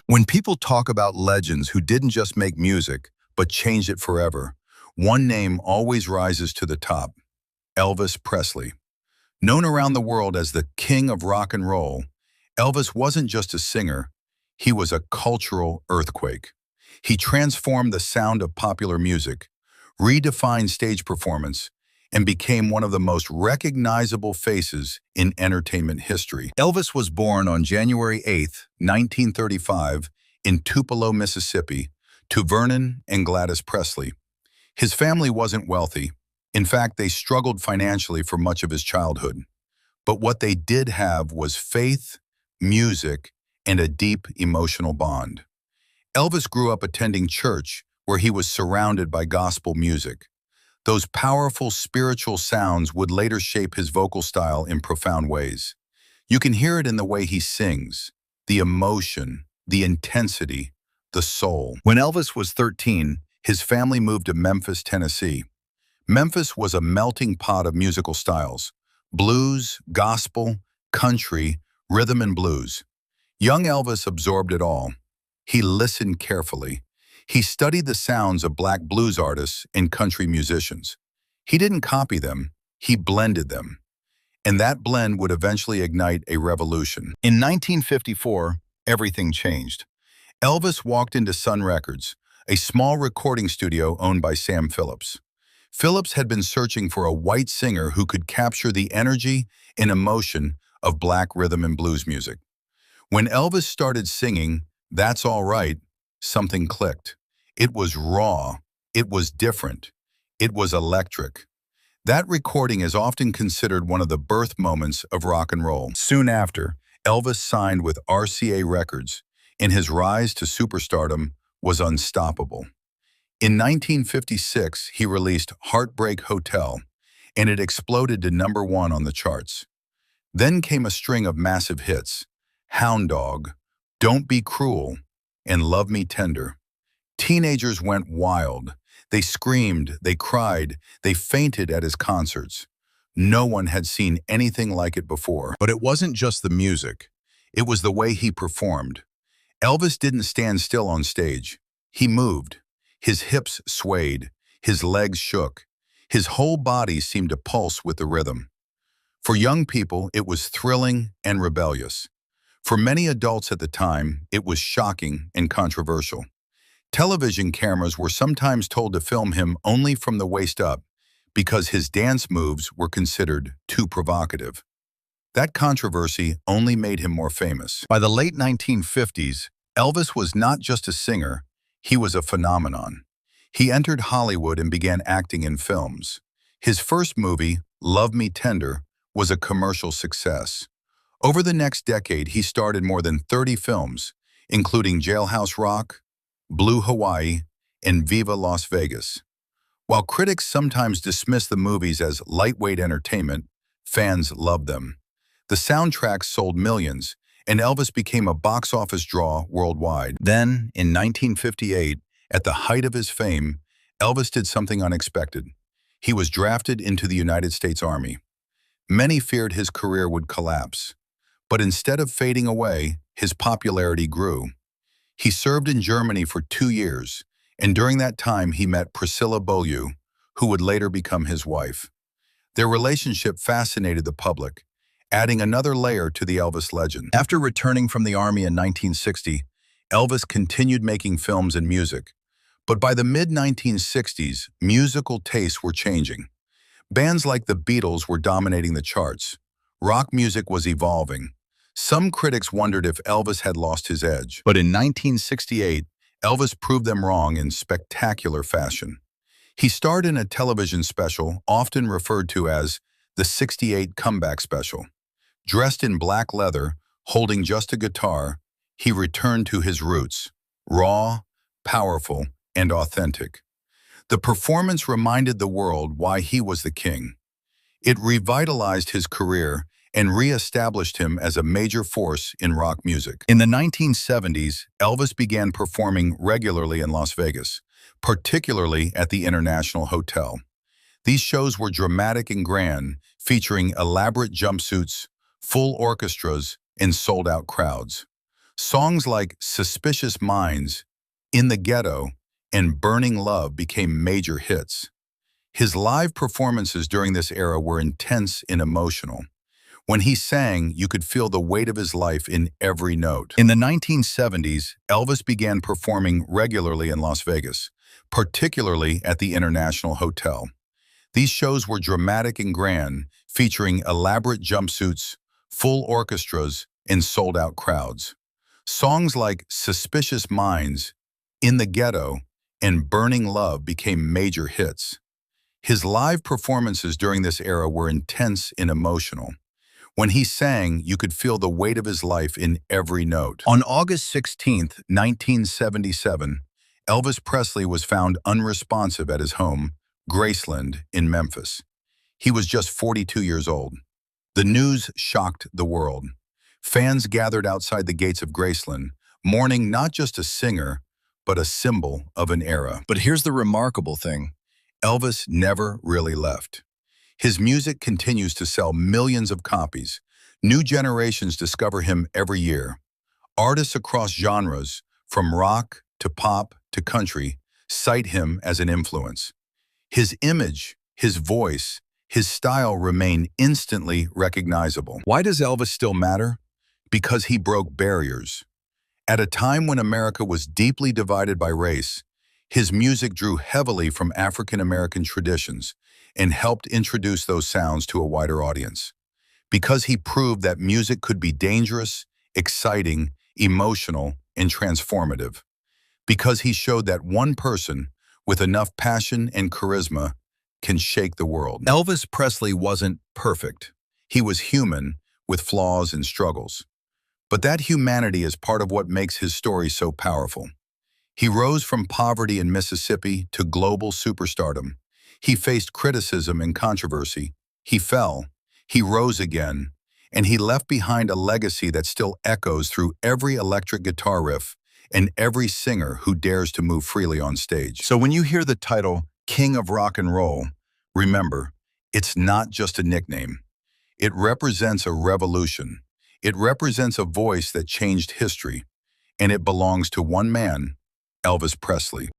When people talk about legends who didn't just make music, but changed it forever, one name always rises to the top: Elvis Presley. Known around the world as the king of rock and roll, Elvis wasn't just a singer, he was a cultural earthquake. He transformed the sound of popular music, redefined stage performance, and became one of the most recognizable faces in entertainment history. Elvis was born on January 8, 1935, in Tupelo, Mississippi, to Vernon and Gladys Presley. His family wasn't wealthy. In fact, they struggled financially for much of his childhood. But what they did have was faith, music, and a deep emotional bond. Elvis grew up attending church, where he was surrounded by gospel music. Those powerful spiritual sounds would later shape his vocal style in profound ways. You can hear it in the way he sings, the emotion, the intensity, the soul. When Elvis was 13, his family moved to Memphis, Tennessee. Memphis was a melting pot of musical styles: blues, gospel, country, rhythm and blues. Young Elvis absorbed it all. He listened carefully. He studied the sounds of black blues artists and country musicians. He didn't copy them, he blended them. And that blend would eventually ignite a revolution. In 1954, everything changed. Elvis walked into Sun Records, a small recording studio owned by Sam Phillips. Phillips had been searching for a white singer who could capture the energy and emotion of black rhythm and blues music. When Elvis started singing "That's All Right," something clicked. It was raw, it was different, it was electric. That recording is often considered one of the birth moments of rock and roll. Soon after, Elvis signed with RCA Records, and his rise to superstardom was unstoppable. In 1956, he released Heartbreak Hotel, and it exploded to #1 on the charts. Then came a string of massive hits: Hound Dog, Don't Be Cruel, and Love Me Tender. Teenagers went wild. They screamed, they cried, they fainted at his concerts. No one had seen anything like it before. But it wasn't just the music. It was the way he performed. Elvis didn't stand still on stage. He moved. His hips swayed. His legs shook. His whole body seemed to pulse with the rhythm. For young people, it was thrilling and rebellious. For many adults at the time, it was shocking and controversial. Television cameras were sometimes told to film him only from the waist up because his dance moves were considered too provocative. That controversy only made him more famous. By the late 1950s, Elvis was not just a singer, he was a phenomenon. He entered Hollywood and began acting in films. His first movie, Love Me Tender, was a commercial success. Over the next decade, he starred in more than 30 films, including Jailhouse Rock, Blue Hawaii, and Viva Las Vegas. While critics sometimes dismiss the movies as lightweight entertainment, fans loved them. The soundtracks sold millions, and Elvis became a box office draw worldwide. Then, in 1958, at the height of his fame, Elvis did something unexpected. He was drafted into the United States Army. Many feared his career would collapse. But instead of fading away, his popularity grew. He served in Germany for 2 years, and during that time he met Priscilla Beaulieu, who would later become his wife. Their relationship fascinated the public, adding another layer to the Elvis legend. After returning from the Army in 1960, Elvis continued making films and music. But by the mid-1960s, musical tastes were changing. Bands like the Beatles were dominating the charts. Rock music was evolving. Some critics wondered if Elvis had lost his edge. But in 1968, Elvis proved them wrong in spectacular fashion. He starred in a television special often referred to as the '68 Comeback Special. Dressed in black leather, holding just a guitar, he returned to his roots, raw, powerful, and authentic. The performance reminded the world why he was the king. It revitalized his career and re-established him as a major force in rock music. In the 1970s, Elvis began performing regularly in Las Vegas, particularly at the International Hotel. These shows were dramatic and grand, featuring elaborate jumpsuits, full orchestras, and sold-out crowds. Songs like Suspicious Minds, In the Ghetto, and Burning Love became major hits. His live performances during this era were intense and emotional. When he sang, you could feel the weight of his life in every note. In the 1970s, Elvis began performing regularly in Las Vegas, particularly at the International Hotel. These shows were dramatic and grand, featuring elaborate jumpsuits, full orchestras, and sold-out crowds. Songs like Suspicious Minds, In the Ghetto, and Burning Love became major hits. His live performances during this era were intense and emotional. When he sang, you could feel the weight of his life in every note. On August 16, 1977, Elvis Presley was found unresponsive at his home, Graceland, in Memphis. He was just 42 years old. The news shocked the world. Fans gathered outside the gates of Graceland, mourning not just a singer, but a symbol of an era. But here's the remarkable thing. Elvis never really left. His music continues to sell millions of copies. New generations discover him every year. Artists across genres, from rock to pop to country, cite him as an influence. His image, his voice, his style remain instantly recognizable. Why does Elvis still matter? Because he broke barriers. At a time when America was deeply divided by race, his music drew heavily from African American traditions and helped introduce those sounds to a wider audience. Because he proved that music could be dangerous, exciting, emotional, and transformative. Because he showed that one person, with enough passion and charisma, can shake the world. Elvis Presley wasn't perfect. He was human, with flaws and struggles. But that humanity is part of what makes his story so powerful. He rose from poverty in Mississippi to global superstardom. He faced criticism and controversy. He fell. He rose again. And he left behind a legacy that still echoes through every electric guitar riff and every singer who dares to move freely on stage. So when you hear the title King of Rock and Roll, remember, it's not just a nickname. It represents a revolution. It represents a voice that changed history. And it belongs to one man, Elvis Presley.